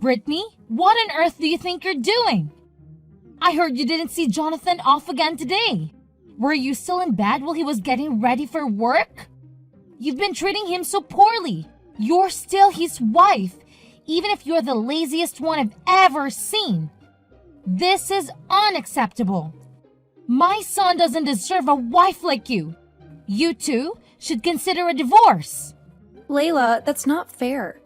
Brittany, what on earth do you think you're doing? I heard you didn't see Jonathan off again today. Were you still in bed while he was getting ready for work? You've been treating him so poorly. You're still his wife, even if you're the laziest one I've ever seen. This is unacceptable. My son doesn't deserve a wife like you. You two should consider a divorce. Layla, that's not fair.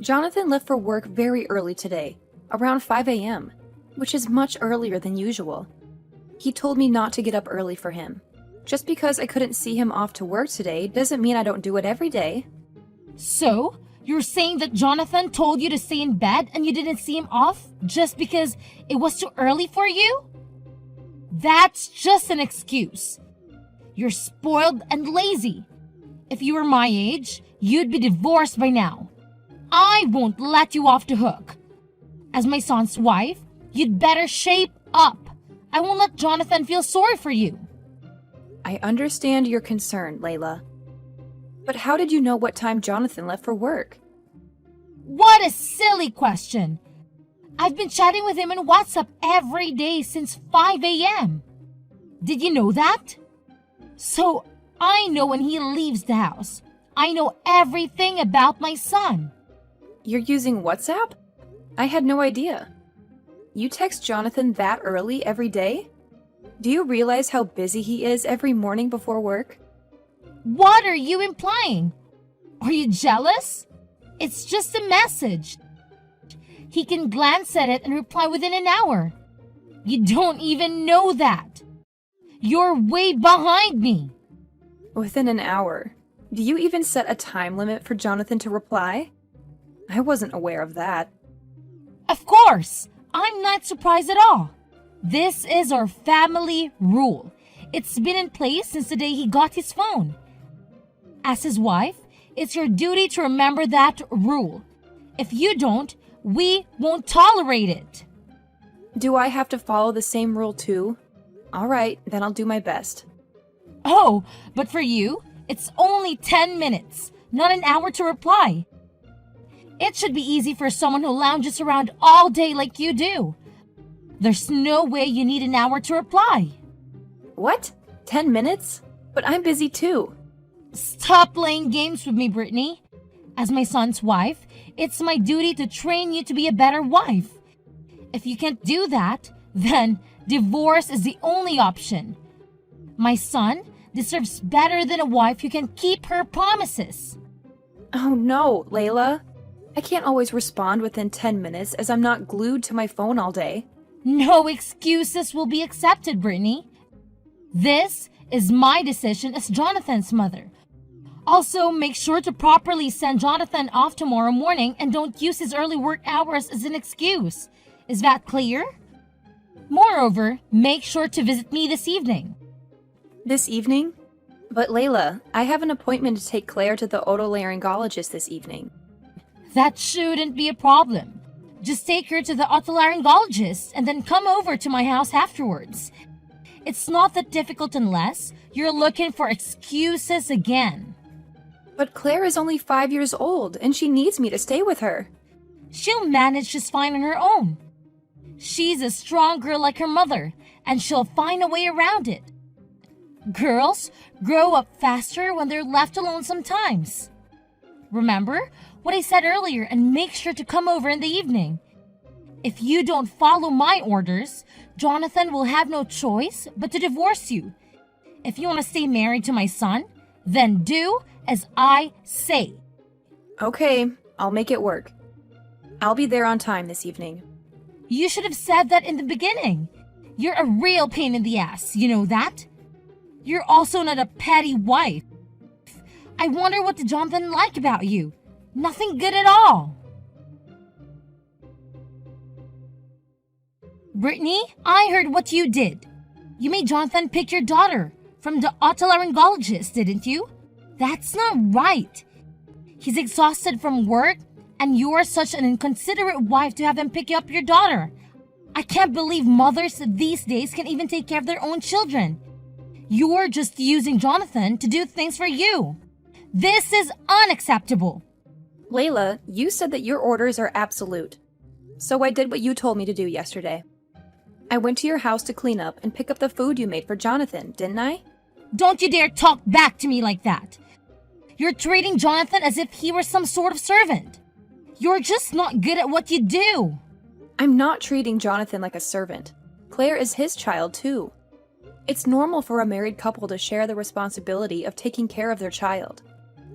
Jonathan left for work very early today, around 5 a.m., which is much earlier than usual. He told me not to get up early for him. Just because I couldn't see him off to work today doesn't mean I don't do it every day. So, you're saying that Jonathan told you to stay in bed and you didn't see him off just because it was too early for you? That's just an excuse. You're spoiled and lazy. If you were my age, you'd be divorced by now. I won't let you off the hook. As my son's wife, you'd better shape up. I won't let Jonathan feel sorry for you. I understand your concern, Layla. But how did you know what time Jonathan left for work? What a silly question. I've been chatting with him on WhatsApp every day since 5 a.m. Did you know that? So I know when he leaves the house. I know everything about my son. You're using WhatsApp? I had no idea. You text Jonathan that early every day? Do you realize how busy he is every morning before work? What are you implying? Are you jealous? It's just a message. He can glance at it and reply within an hour. You don't even know that. You're way behind me. Within an hour? Do you even set a time limit for Jonathan to reply? I wasn't aware of that. Of course, I'm not surprised at all. This is our family rule. It's been in place since the day he got his phone. As his wife, it's your duty to remember that rule. If you don't, we won't tolerate it. Do I have to follow the same rule too? All right, then I'll do my best. Oh, but for you, it's only 10 minutes, not an hour to reply. It should be easy for someone who lounges around all day like you do. There's no way you need an hour to reply. What? 10 minutes? But I'm busy too. Stop playing games with me, Brittany. As my son's wife, it's my duty to train you to be a better wife. If you can't do that, then divorce is the only option. My son deserves better than a wife who can keep her promises. Oh no, Layla. I can't always respond within 10 minutes as I'm not glued to my phone all day. No excuses will be accepted, Brittany. This is my decision as Jonathan's mother. Also, make sure to properly send Jonathan off tomorrow morning and don't use his early work hours as an excuse. Is that clear? Moreover, make sure to visit me this evening. This evening? But Layla, I have an appointment to take Claire to the otolaryngologist this evening. That shouldn't be a problem. Just take her to the otolaryngologist and then come over to my house afterwards. It's not that difficult unless you're looking for excuses again. But Claire is only 5 years old and she needs me to stay with her. She'll manage just fine on her own. She's a strong girl like her mother, and she'll find a way around it. Girls grow up faster when they're left alone sometimes. Remember what I said earlier and make sure to come over in the evening. If you don't follow my orders, Jonathan will have no choice but to divorce you. If you want to stay married to my son, then do as I say. Okay, I'll make it work. I'll be there on time this evening. You should have said that in the beginning. You're a real pain in the ass, you know that? You're also not a petty wife. I wonder what did Jonathan like about you? Nothing good at all. Brittany, I heard what you did. You made Jonathan pick your daughter from the otolaryngologist, didn't you? That's not right. He's exhausted from work, and you're such an inconsiderate wife to have him pick up your daughter. I can't believe mothers these days can even take care of their own children. You're just using Jonathan to do things for you. This is unacceptable. Layla, you said that your orders are absolute. so I did what you told me to do yesterday. I went to your house to clean up and pick up the food you made for Jonathan, didn't I? Don't you dare talk back to me like that. You're treating Jonathan as if he were some sort of servant. You're just not good at what you do. I'm not treating Jonathan like a servant. Claire is his child, too. It's normal for a married couple to share the responsibility of taking care of their child.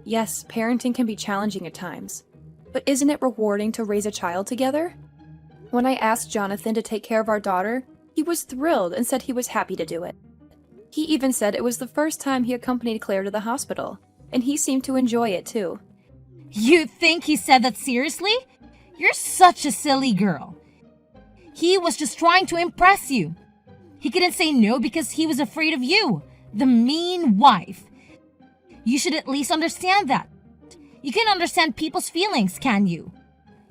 Yes, parenting can be challenging at times, but isn't it rewarding to raise a child together? When I asked Jonathan to take care of our daughter, he was thrilled and said he was happy to do it. He even said it was the first time he accompanied Claire to the hospital, and he seemed to enjoy it too. You think he said that seriously? You're such a silly girl. He was just trying to impress you. He couldn't say no because he was afraid of you, the mean wife. You should at least understand that. You can understand people's feelings, can you?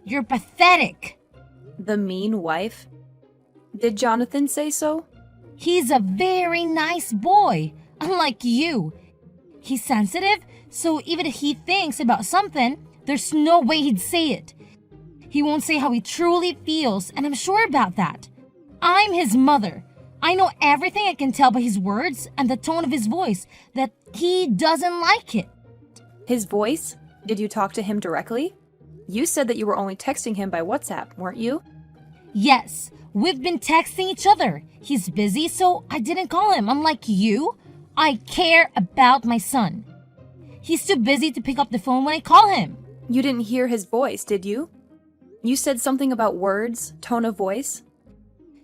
You're pathetic. The mean wife? Did Jonathan say so? He's a very nice boy, unlike you. He's sensitive, so even if he thinks about something, there's no way he'd say it. He won't say how he truly feels, and I'm sure about that. I'm his mother. I know everything. I can tell by his words and the tone of his voice that he doesn't like it. His voice? Did you talk to him directly? You said that you were only texting him by WhatsApp, weren't you? Yes, we've been texting each other. He's busy, so I didn't call him. Unlike you, I care about my son. He's too busy to pick up the phone when I call him. You didn't hear his voice, did you? You said something about words, tone of voice?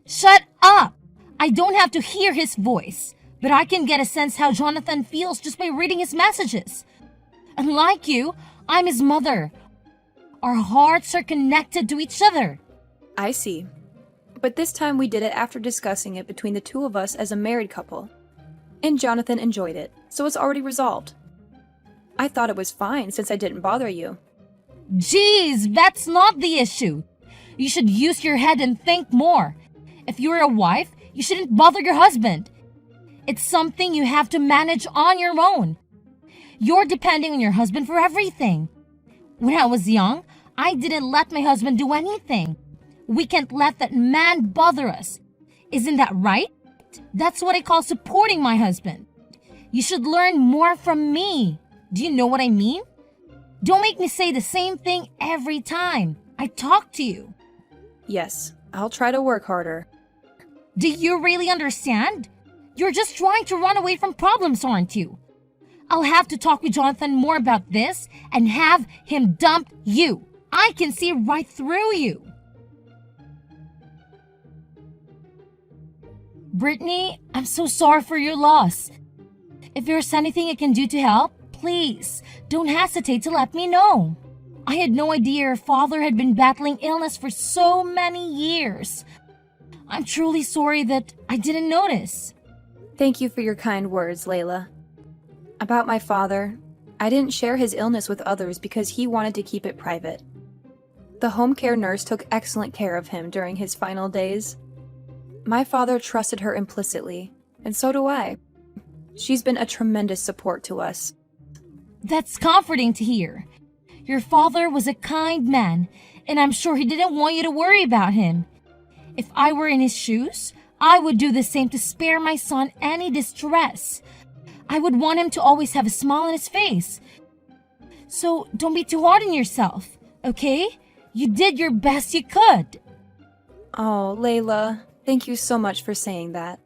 Shut up! I don't have to hear his voice, but I can get a sense how Jonathan feels just by reading his messages. Unlike you, I'm his mother. Our hearts are connected to each other. I see. But this time we did it after discussing it between the two of us as a married couple. And Jonathan enjoyed it, so it's already resolved. I thought it was fine since I didn't bother you. Jeez, that's not the issue. You should use your head and think more. If you're a wife, you shouldn't bother your husband. It's something you have to manage on your own. You're depending on your husband for everything. When I was young, I didn't let my husband do anything. We can't let that man bother us. Isn't that right? That's what I call supporting my husband. You should learn more from me. Do you know what I mean? Don't make me say the same thing every time I talk to you. Yes, I'll try to work harder. Do you really understand? You're just trying to run away from problems, aren't you? I'll have to talk with Jonathan more about this and have him dump you. I can see right through you. Brittany, I'm so sorry for your loss. If there's anything I can do to help, please don't hesitate to let me know. I had no idea your father had been battling illness for so many years. I'm truly sorry that I didn't notice. Thank you for your kind words, Layla. About my father, I didn't share his illness with others because he wanted to keep it private. The home care nurse took excellent care of him during his final days. My father trusted her implicitly, and so do I. She's been a tremendous support to us. That's comforting to hear. Your father was a kind man, and I'm sure he didn't want you to worry about him. If I were in his shoes, I would do the same to spare my son any distress. I would want him to always have a smile on his face. So don't be too hard on yourself, okay? You did your best you could. Oh, Layla, thank you so much for saying that.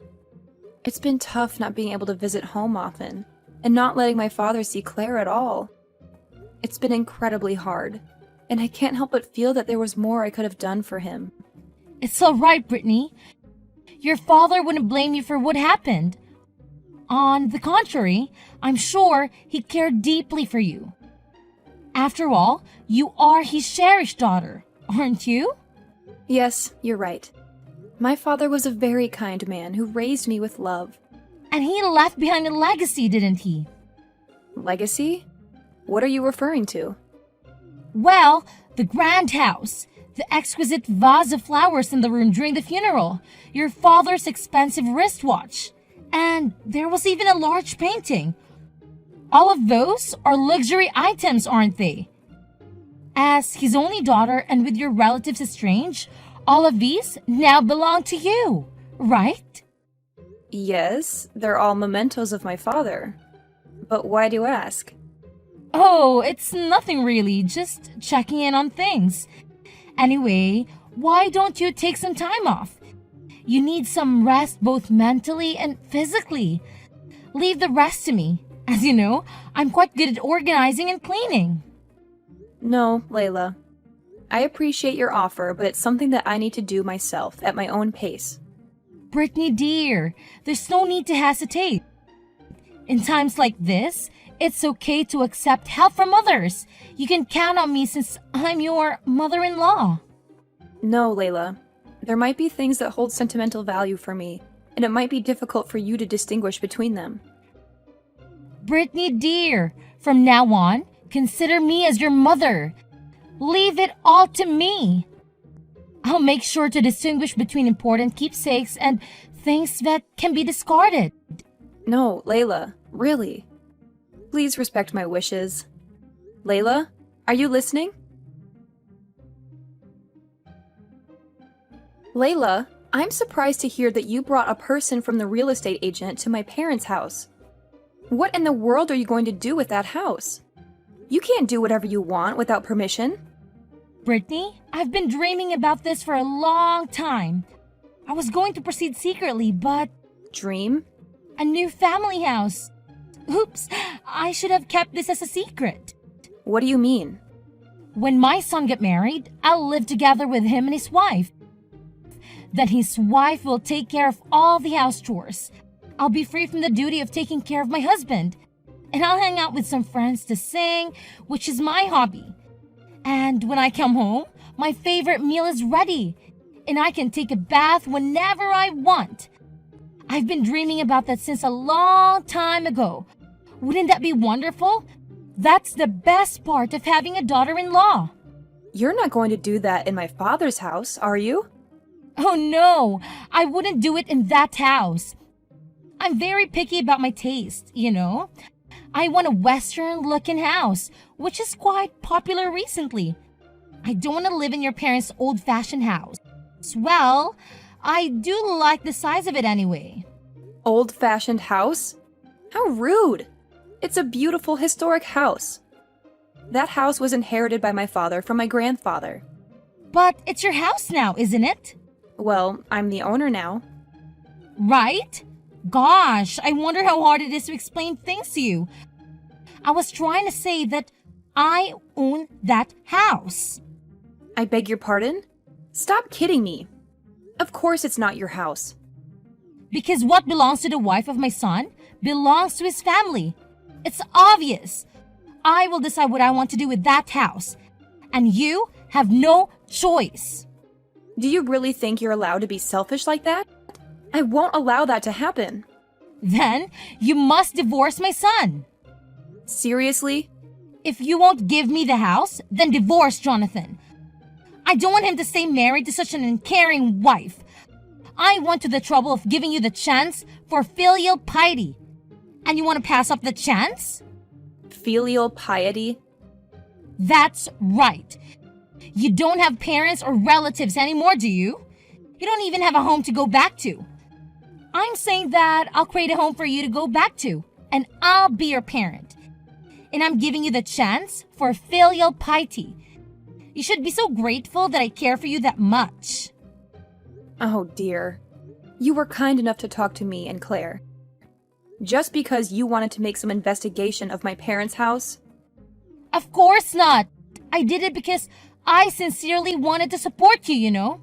It's been tough not being able to visit home often, and not letting my father see Claire at all. It's been incredibly hard, and I can't help but feel that there was more I could have done for him. It's all right, Brittany. Your father wouldn't blame you for what happened. On the contrary, I'm sure he cared deeply for you. After all, you are his cherished daughter, aren't you? Yes, you're right. My father was a very kind man who raised me with love. And he left behind a legacy, didn't he? Legacy? What are you referring to? Well, the grand house, the exquisite vase of flowers in the room during the funeral, your father's expensive wristwatch, and there was even a large painting. All of those are luxury items, aren't they? As his only daughter and with your relatives estranged, all of these now belong to you, right? Yes, they're all mementos of my father. But why do you ask? Oh, it's nothing really, just checking in on things. Anyway, why don't you take some time off? You need some rest both mentally and physically. Leave the rest to me. As you know, I'm quite good at organizing and cleaning. No, Layla. I appreciate your offer, but it's something that I need to do myself at my own pace. Brittany dear, there's no need to hesitate. In times like this, it's okay to accept help from others. You can count on me since I'm your mother-in-law. No, Layla. There might be things that hold sentimental value for me, and it might be difficult for you to distinguish between them. Brittany dear, from now on, consider me as your mother. Leave it all to me. I'll make sure to distinguish between important keepsakes and things that can be discarded. No, Layla, really. Please respect my wishes. Layla, are you listening? Layla, I'm surprised to hear that you brought a person from the real estate agent to my parents' house. What in the world are you going to do with that house? You can't do whatever you want without permission. Brittany, I've been dreaming about this for a long time. I was going to proceed secretly, but Dream? a new family house. Oops, I should have kept this as a secret. What do you mean? When my son gets married, I'll live together with him and his wife. Then his wife will take care of all the house chores. I'll be free from the duty of taking care of my husband. And I'll hang out with some friends to sing, which is my hobby. And when I come home, my favorite meal is ready. And I can take a bath whenever I want. I've been dreaming about that since a long time ago. Wouldn't that be wonderful? That's the best part of having a daughter-in-law. You're not going to do that in my father's house, are you? Oh no, I wouldn't do it in that house. I'm very picky about my taste, you know. I want a Western-looking house, which is quite popular recently. I don't want to live in your parents' old-fashioned house. Well, I do like the size of it anyway. Old-fashioned house? How rude! It's a beautiful historic house. That house was inherited by my father from my grandfather. But it's your house now, isn't it? Well, I'm the owner now. Right? Gosh, I wonder how hard it is to explain things to you. I was trying to say that I own that house. I beg your pardon? Stop kidding me. Of course it's not your house. Because what belongs to the wife of my son belongs to his family. It's obvious. I will decide what I want to do with that house. And you have no choice. Do you really think you're allowed to be selfish like that? I won't allow that to happen. Then you must divorce my son. Seriously? If you won't give me the house, then divorce Jonathan. I don't want him to stay married to such an uncaring wife. I went to the trouble of giving you the chance for filial piety. And you want to pass up the chance? Filial piety? That's right. You don't have parents or relatives anymore, do you? You don't even have a home to go back to. I'm saying that I'll create a home for you to go back to, and I'll be your parent. And I'm giving you the chance for filial piety. You should be so grateful that I care for you that much. Oh dear. You were kind enough to talk to me and Claire. Just because you wanted to make some investigation of my parents' house? Of course not. I did it because I sincerely wanted to support you, you know.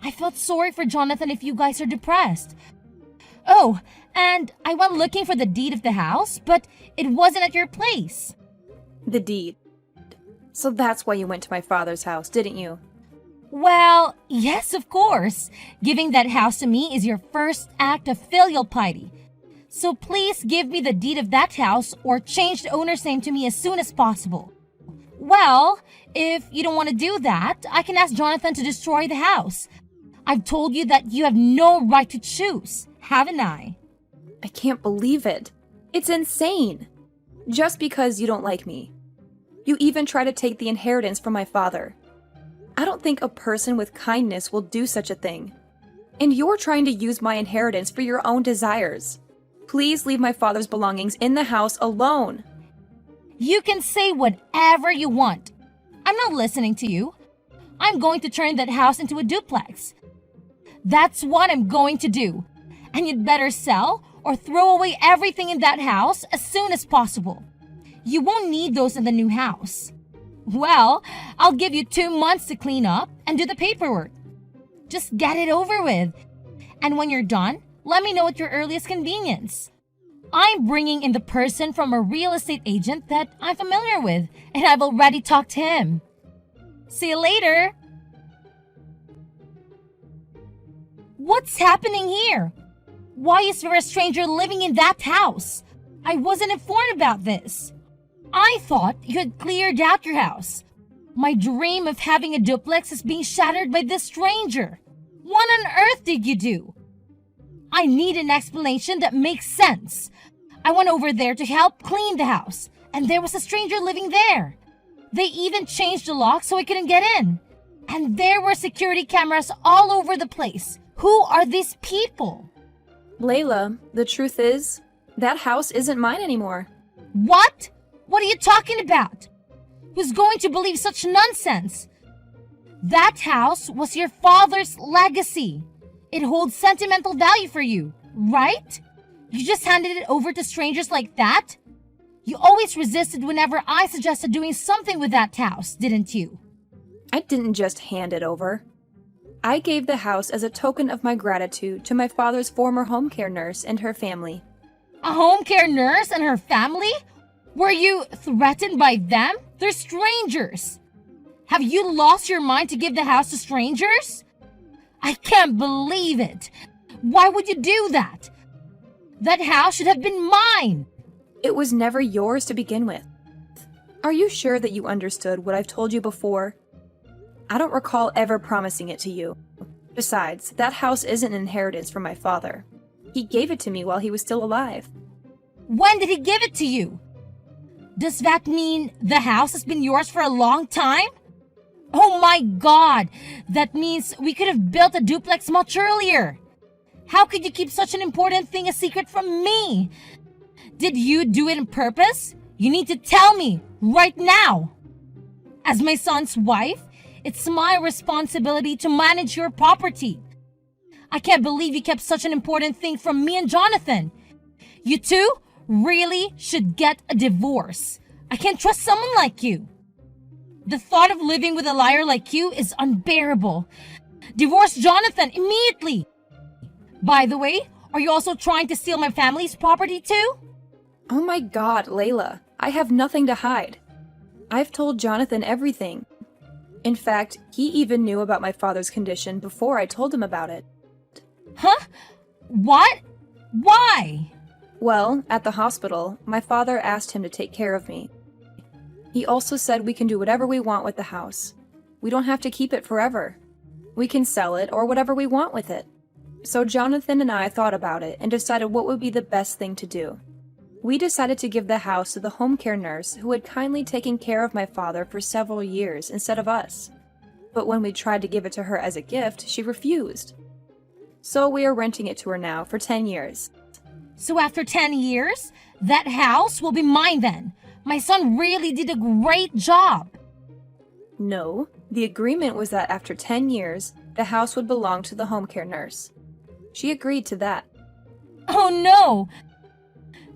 I felt sorry for Jonathan if you guys are depressed. Oh, and I went looking for the deed of the house, but it wasn't at your place. The deed. So that's why you went to my father's house, didn't you? Well, yes, of course. Giving that house to me is your first act of filial piety. So please give me the deed of that house or change the owner's name to me as soon as possible. Well, if you don't want to do that, I can ask Jonathan to destroy the house. I've told you that you have no right to choose, haven't I? I can't believe it. It's insane. Just because you don't like me. You even try to take the inheritance from my father. I don't think a person with kindness will do such a thing. And you're trying to use my inheritance for your own desires. Please leave my father's belongings in the house alone. You can say whatever you want. I'm not listening to you. I'm going to turn that house into a duplex. That's what I'm going to do. And you'd better sell or throw away everything in that house as soon as possible. You won't need those in the new house. Well, I'll give you 2 months to clean up and do the paperwork. Just get it over with. And when you're done, let me know at your earliest convenience. I'm bringing in the person from a real estate agent that I'm familiar with, and I've already talked to him. See you later. What's happening here? Why is there a stranger living in that house? I wasn't informed about this. I thought you had cleared out your house. My dream of having a duplex is being shattered by this stranger. What on earth did you do? I need an explanation that makes sense. I went over there to help clean the house, and there was a stranger living there. They even changed the lock so I couldn't get in. And there were security cameras all over the place. Who are these people? Layla, the truth is, that house isn't mine anymore. What? What are you talking about? Who's going to believe such nonsense? That house was your father's legacy. It holds sentimental value for you, right? You just handed it over to strangers like that? You always resisted whenever I suggested doing something with that house, didn't you? I didn't just hand it over. I gave the house as a token of my gratitude to my father's former home care nurse and her family. A home care nurse and her family? Were you threatened by them? They're strangers. Have you lost your mind to give the house to strangers? I can't believe it. Why would you do that? That house should have been mine. It was never yours to begin with. Are you sure that you understood what I've told you before? I don't recall ever promising it to you. Besides, that house isn't an inheritance from my father. He gave it to me while he was still alive. When did he give it to you? Does that mean the house has been yours for a long time? Oh my God! That means we could have built a duplex much earlier. How could you keep such an important thing a secret from me? Did you do it on purpose? You need to tell me right now. As my son's wife, it's my responsibility to manage your property. I can't believe you kept such an important thing from me and Jonathan. You two really should get a divorce. I can't trust someone like you. The thought of living with a liar like you is unbearable. Divorce Jonathan immediately. By the way, are you also trying to steal my family's property too? Oh my God, Layla, I have nothing to hide. I've told Jonathan everything. In fact, he even knew about my father's condition before I told him about it. Huh? What? Why? Well, at the hospital, my father asked him to take care of me. He also said we can do whatever we want with the house. We don't have to keep it forever. We can sell it or whatever we want with it. So Jonathan and I thought about it and decided what would be the best thing to do. We decided to give the house to the home care nurse who had kindly taken care of my father for several years instead of us. But when we tried to give it to her as a gift, she refused. So we are renting it to her now for 10 years. So after 10 years, that house will be mine then. My son really did a great job. No, the agreement was that after 10 years, the house would belong to the home care nurse. She agreed to that. Oh no!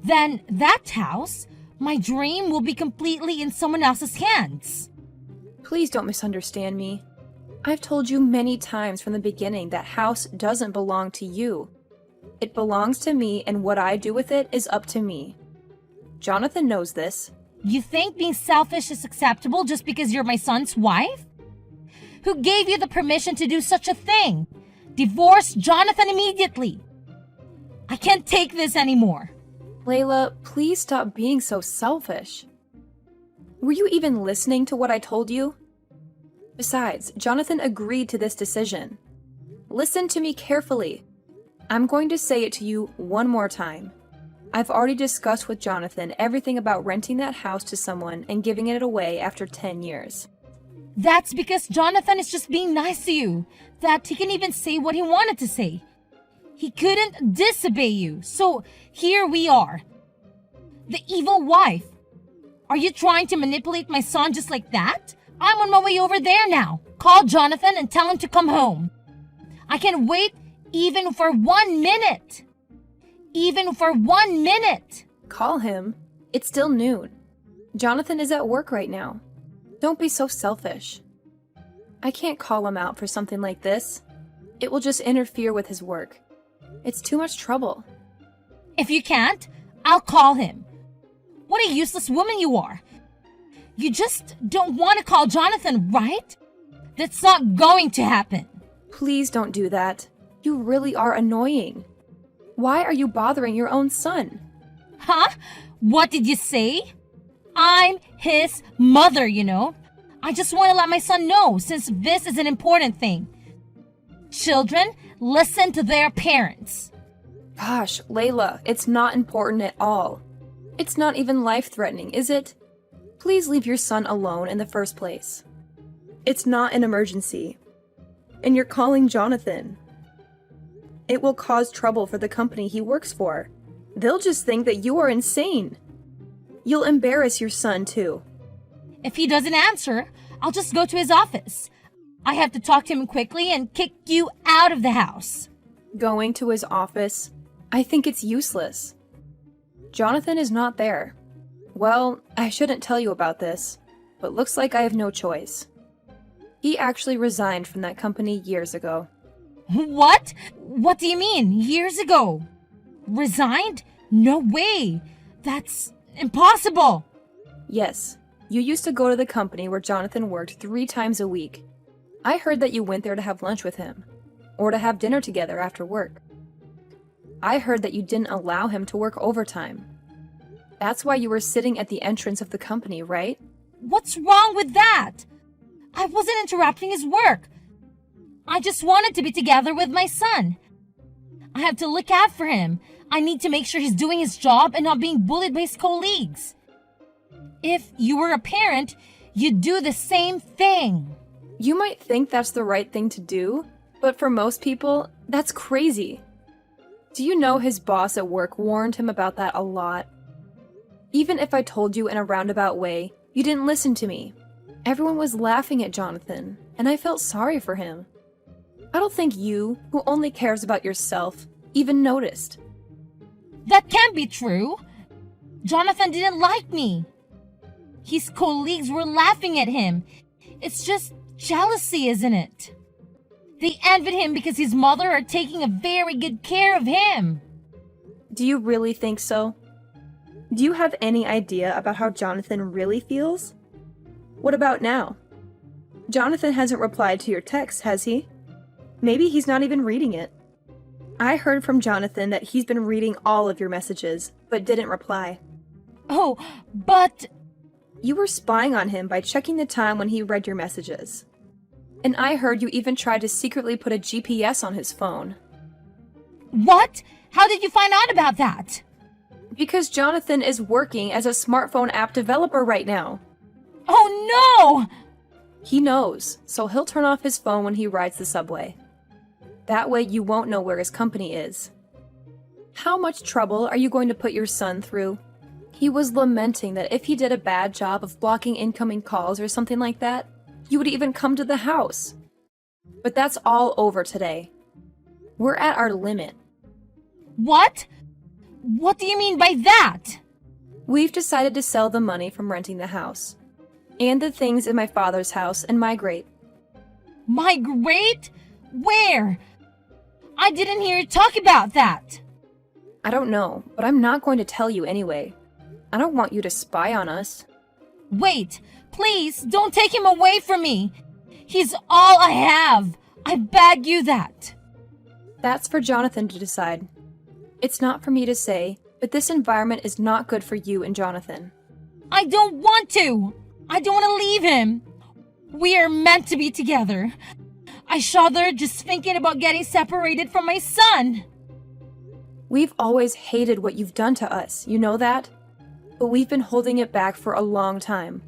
Then that house, my dream, will be completely in someone else's hands. Please don't misunderstand me. I've told you many times from the beginning that house doesn't belong to you. It belongs to me, and what I do with it is up to me. Jonathan knows this. You think being selfish is acceptable just because you're my son's wife? Who gave you the permission to do such a thing? Divorce Jonathan immediately. I can't take this anymore. Layla, please stop being so selfish. Were you even listening to what I told you? Besides, Jonathan agreed to this decision. Listen to me carefully. I'm going to say it to you one more time. I've already discussed with Jonathan everything about renting that house to someone and giving it away after 10 years. That's because Jonathan is just being nice to you, that he can even say what he wanted to say. He couldn't disobey you, so here we are. The evil wife. Are you trying to manipulate my son just like that? I'm on my way over there now. Call Jonathan and tell him to come home. I can't wait even for 1 minute. Even for 1 minute. Call him. It's still noon. Jonathan is at work right now. Don't be so selfish. I can't call him out for something like this. It will just interfere with his work. It's too much trouble. If you can't, I'll call him. What a useless woman you are. You just don't want to call Jonathan, right? That's not going to happen. Please don't do that. You really are annoying. Why are you bothering your own son? Huh? What did you say? I'm his mother, you know. I just want to let my son know since this is an important thing. Children, listen to their parents. Gosh, Layla, it's not important at all. It's not even life-threatening, is it? Please leave your son alone in the first place. It's not an emergency. And you're calling Jonathan. It will cause trouble for the company he works for. They'll just think that you are insane. You'll embarrass your son, too. If he doesn't answer, I'll just go to his office. I have to talk to him quickly and kick you out of the house. Going to his office? I think it's useless. Jonathan is not there. Well, I shouldn't tell you about this, but looks like I have no choice. He actually resigned from that company years ago. What? What do you mean? Years ago? Resigned? No way. That's impossible. Yes, you used to go to the company where Jonathan worked 3 times a week. I heard that you went there to have lunch with him, or to have dinner together after work. I heard that you didn't allow him to work overtime. That's why you were sitting at the entrance of the company, right? What's wrong with that? I wasn't interrupting his work. I just wanted to be together with my son. I have to look out for him. I need to make sure he's doing his job and not being bullied by his colleagues. If you were a parent, you'd do the same thing. You might think that's the right thing to do, but for most people, that's crazy. Do you know his boss at work warned him about that a lot? Even if I told you in a roundabout way, you didn't listen to me. Everyone was laughing at Jonathan, and I felt sorry for him. I don't think you, who only cares about yourself, even noticed. That can't be true. Jonathan didn't like me. His colleagues were laughing at him. It's just jealousy, isn't it? They envied him because his mother are taking a very good care of him. Do you really think so? Do you have any idea about how Jonathan really feels? What about now? Jonathan hasn't replied to your text, has he? Maybe he's not even reading it. I heard from Jonathan that he's been reading all of your messages, but didn't reply. Oh, but... You were spying on him by checking the time when he read your messages. And I heard you even tried to secretly put a GPS on his phone. What? How did you find out about that? Because Jonathan is working as a smartphone app developer right now. Oh no! He knows, so he'll turn off his phone when he rides the subway. That way you won't know where his company is. How much trouble are you going to put your son through? He was lamenting that if he did a bad job of blocking incoming calls or something like that, you would even come to the house. But that's all over today. We're at our limit. What? What do you mean by that? We've decided to sell the money from renting the house, and the things in my father's house, and migrate. Migrate? Where? I didn't hear you talk about that. I don't know, but I'm not going to tell you anyway. I don't want you to spy on us. Wait, please don't take him away from me. He's all I have. I beg you that. That's for Jonathan to decide. It's not for me to say, but this environment is not good for you and Jonathan. I don't want to. I don't want to leave him. We are meant to be together. I shudder just thinking about getting separated from my son. We've always hated what you've done to us, you know that? But we've been holding it back for a long time.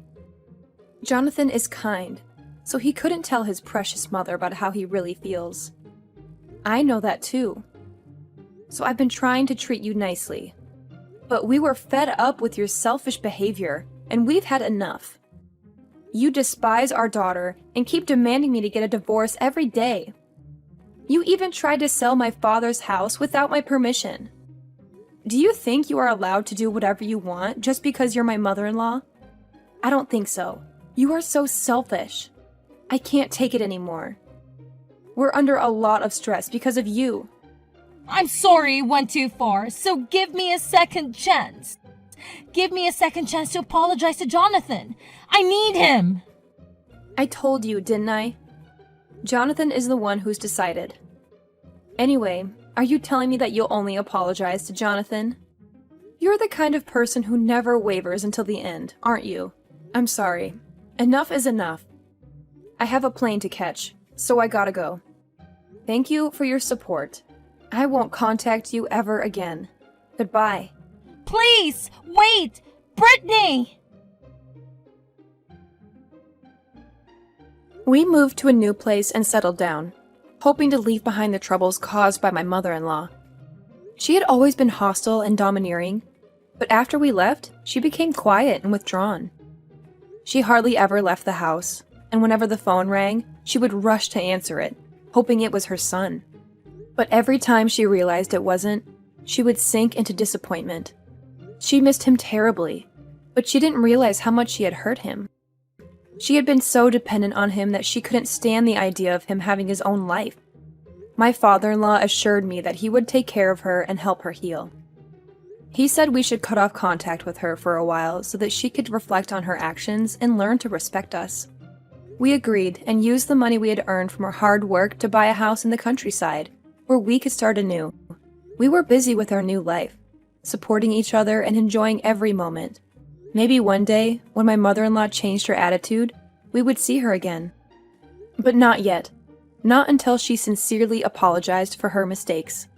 Jonathan is kind, so he couldn't tell his precious mother about how he really feels. I know that too. So I've been trying to treat you nicely. But we were fed up with your selfish behavior, and we've had enough. You despise our daughter and keep demanding me to get a divorce every day. You even tried to sell my father's house without my permission. Do you think you are allowed to do whatever you want just because you're my mother-in-law? I don't think so. You are so selfish. I can't take it anymore. We're under a lot of stress because of you. I'm sorry it went too far, so give me a second chance. Give me a second chance to apologize to Jonathan. I need him. I told you, didn't I? Jonathan is the one who's decided. Anyway, are you telling me that you'll only apologize to Jonathan? You're the kind of person who never wavers until the end, aren't you? I'm sorry. Enough is enough. I have a plane to catch, so I gotta go. Thank you for your support. I won't contact you ever again. Goodbye. Please, wait! Brittany! We moved to a new place and settled down, hoping to leave behind the troubles caused by my mother-in-law. She had always been hostile and domineering, but after we left, she became quiet and withdrawn. She hardly ever left the house, and whenever the phone rang, she would rush to answer it, hoping it was her son. But every time she realized it wasn't, she would sink into disappointment. She missed him terribly, but she didn't realize how much she had hurt him. She had been so dependent on him that she couldn't stand the idea of him having his own life. My father-in-law assured me that he would take care of her and help her heal. He said we should cut off contact with her for a while so that she could reflect on her actions and learn to respect us. We agreed and used the money we had earned from our hard work to buy a house in the countryside, where we could start anew. We were busy with our new life, supporting each other and enjoying every moment. Maybe one day, when my mother-in-law changed her attitude, we would see her again. But not yet. Not until she sincerely apologized for her mistakes.